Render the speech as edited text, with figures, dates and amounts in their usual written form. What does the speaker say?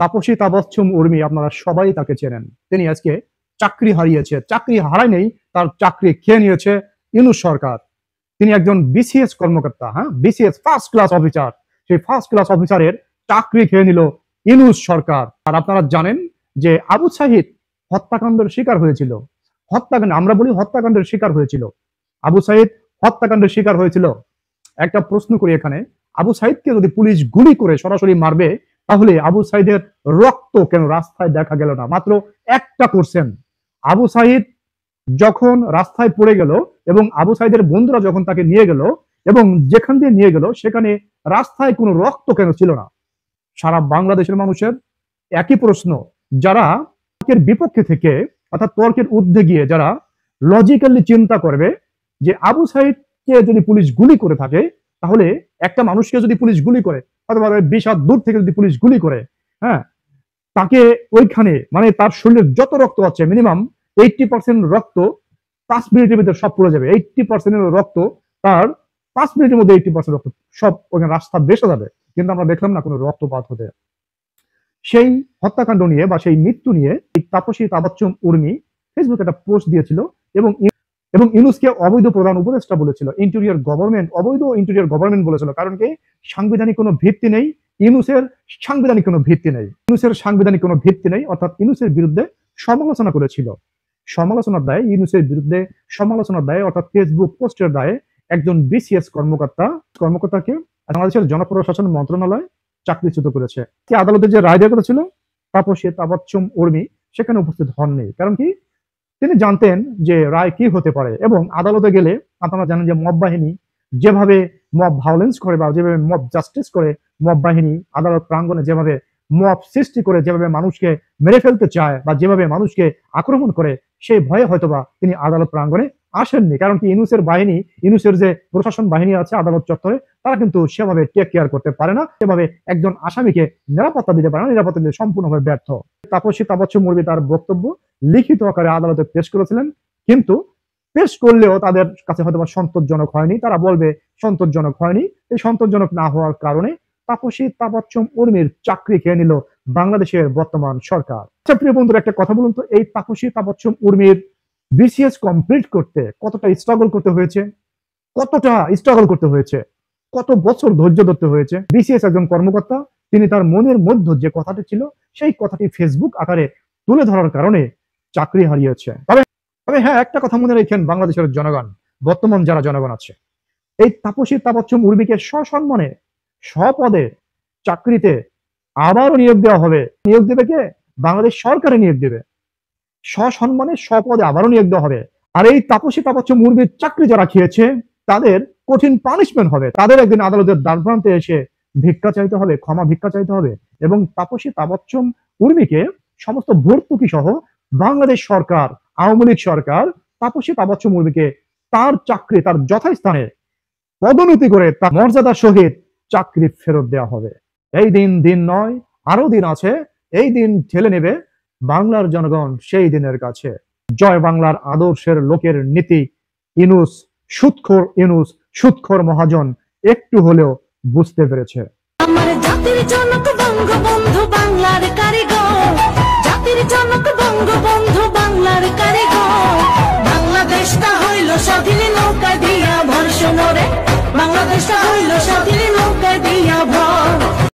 তাপসী তাবচ্ছম উর্মি, আপনারা সবাই তাকে চেনেন। তিনি আজকে চাকরি হারিয়েছে, চাকরি হারায় নেই, তার চাকরি খেয়ে নিয়েছে ইউনূস সরকার। তিনি একজন বিসিএস কর্মকর্তা, হ্যাঁ, বিসিএস ফার্স্ট ক্লাস অফিসার। সেই ফার্স্ট ক্লাস অফিসারের চাকরি খেয়ে নিল ইউনূস সরকার। আর আপনারা জানেন যে আবু সাঈদ হত্যাকাণ্ডের শিকার হয়েছিল, হত্যাকাণ্ড, আমরা বলি হত্যাকাণ্ডের শিকার হয়েছিল, আবু সাঈদ হত্যাকাণ্ডের শিকার হয়েছিল। একটা প্রশ্ন করি এখানে, আবু সাঈদকে যদি পুলিশ গুলি করে সরাসরি মারবে, তাহলে আবু সাঈদের রক্ত কেন রাস্তায় দেখা গেল না? মাত্র 1%। আবু সাঈদ যখন রাস্তায় পড়ে গেল এবং আবু সাঈদের বন্ধুরা যখন তাকে নিয়ে গেল এবং যেখান দিয়ে নিয়ে গেল সেখানে রাস্তায় কোনো রক্ত কেন ছিল না? সারা বাংলাদেশের মানুষের একই প্রশ্ন। যারা তর্কের বিপক্ষে থেকে, অর্থাৎ তর্কের ঊর্ধ্বে গিয়ে যারা লজিক্যালি চিন্তা করবে যে আবু সাঈদকে যদি পুলিশ গুলি করে থাকে, তাহলে একটা মানুষকে যদি পুলিশ গুলি করে, অথবা 20 হাত দূর থেকে যদি পুলিশ গুলি করে, হ্যাঁ, তাকে ওইখানে মানে তার শরীরের যত রক্ত আছে মিনিমাম 80% রক্ত 5 মিনিটের ভিতরে সব পড়ে যাবে। 80% রক্ত তার 5 মিনিটের মধ্যে 80% রক্ত সব ওখানে রাস্তা বেসে যাবে। কিন্তু আমরা দেখলাম না কোনো রক্তপাত হতে। সেই হত্যাকাণ্ড নিয়ে বা সেই মৃত্যু নিয়ে তাপসী তাবচ্ছম উর্মি ফেসবুকে একটা পোস্ট দিয়েছিল এবং ইউনূসকে অবৈধ প্রধান উপদেষ্টা বলেছিল, ইন্টেরিয়র গভর্নমেন্ট, অবৈধ ইন্টেরিয়র গভর্নমেন্ট বলেছিল। কারণ কি? সাংবিধানিক কোনো ভিত্তি নেই ইউনূসের, সাংবিধানিক কোনো ভিত্তি নেই ইউনূসের, সাংবিধানিক কোনো ভিত্তি নেই। অর্থাৎ ইউনূসের বিরুদ্ধে সমালোচনা করেছিল। সমালোচনার দায়ে, ইউনূসের বিরুদ্ধে সমালোচনার দায়ে, অর্থাৎ ফেসবুক পোস্টের দায়ে একজন বিসিএস কর্মকর্তাকে বাংলাদেশের জনপ্রশাসন মন্ত্রণালয় চাকরিচ্যুত করেছে। কি আদালতে যে রায় দেওয়া করেছিল, তাপসী তাবচ্ছম উর্মি সেখানে উপস্থিত হননি। কারণ কি? তিনি জানতেন যে রায় কি হতে পারে। এবং আদালতে গেলে আপনারা জানেন যে মব বাহিনী যেভাবে মব ভায়োলেন্স করে বা যেভাবে মব জাস্টিস করে, মব বাহিনী আদালত প্রাঙ্গণে যেভাবে মব সৃষ্টি করে, যেভাবে মানুষকে মেরে ফেলতে চায় বা যেভাবে মানুষকে আক্রমণ করে, সেই ভয়ে হয়তোবা তিনি আদালত প্রাঙ্গণে আসেননি। কারণ কি? ইউনূসের বাহিনী, ইউনূসের যে প্রশাসন বাহিনী আছে আদালত চত্বরে, তারা কিন্তু সেভাবে টেক কেয়ার করতে পারে না, সেভাবে একজন আসামিকে নিরাপত্তা দিতে পারে না, নিরাপত্তা দিতে সম্পূর্ণভাবে ব্যর্থ। তাপসী তাবচ্ছম উর্মি তার বক্তব্য লিখিত আকারে আদালতে পেশ করেছিলেন, কিন্তু পেশ করলেও তাদের কাছে হয়তোবা সন্তোষজনক হয়নি। তারা বলবে সন্তোষজনক হয়নি। এই সন্তোষজনক না হওয়ার কারণে তাপসী তাবচ্ছম উর্মির চাকরি খেয়ে নিল বাংলাদেশের বর্তমান সরকার। আচ্ছা প্রিয় বন্ধুরা, একটা কথা বলুন তো, এই তাপসী তাবচ্ছম উর্মির বিসিএস কমপ্লিট করতে কতটা স্ট্রাগল করতে হয়েছে, কত বছর ধৈর্য ধরতে হয়েছে। বিসিএস একজন কর্মকর্তা, তিনি তার মনের মধ্যে যে কথাটি ছিল সেই কথাটি ফেসবুক আকারে তুলে ধরার কারণে চাকরি হারিয়েছে। তবে হ্যাঁ, একটা কথা মনে রাখেন বাংলাদেশের জনগণ, বর্তমান যারা জনগণ আছে, এই তাপসী তাবচ্ছম উর্মিকে সসম্মানে স্বপদে চাকরিতে আবারও নিয়োগ দেওয়া হবে। নিয়োগ দেবে কে? বাংলাদেশ সরকারে নিয়োগ দেবে, সসম্মানে স্বপদে আবারও নিয়োগ দেওয়া হবে। আর এই তাপসী তাবচ্ছম উর্মির চাকরি যারা খেয়েছে তাদের কঠিন পানিশমেন্ট হবে। তাদের একদিন আদালতের দ্বারপ্রান্তে এসে ভিক্ষা চাইতে হবে, ক্ষমা ভিক্ষা চাইতে হবে। এবং তাপসী তাবচ্ছম উর্মিকে সমস্ত ভর্তুকি সহ বাংলাদেশ সরকার, আওয়ামী লীগ সরকার তাপসী তাবচ্ছম উর্মিকে তার চাকরি, তার যথাস্থানে পদোন্নতি করে তার মর্যাদার সহিত চাকরি ফেরত দেওয়া হবে। এই দিন নয়, আরো দিন আছে। এই দিন ঠেলে নেবে বাংলার জনগণ সেই দিনের কাছে। জয় বাংলার আদর্শের লোকের নীতি ইউনূস, সুৎখোর মহাজন একটু হলেও বুঝতে পেরেছে। আমার জাতির জনক বঙ্গবন্ধু বাংলার কারিগর, জাতির জনক বঙ্গবন্ধু বাংলার কারিগর। বাংলাদেশটা হইল স্বাধীন নৌকা দিয়া ভরসুন রে, বাংলাদেশটা হইল স্বাধীন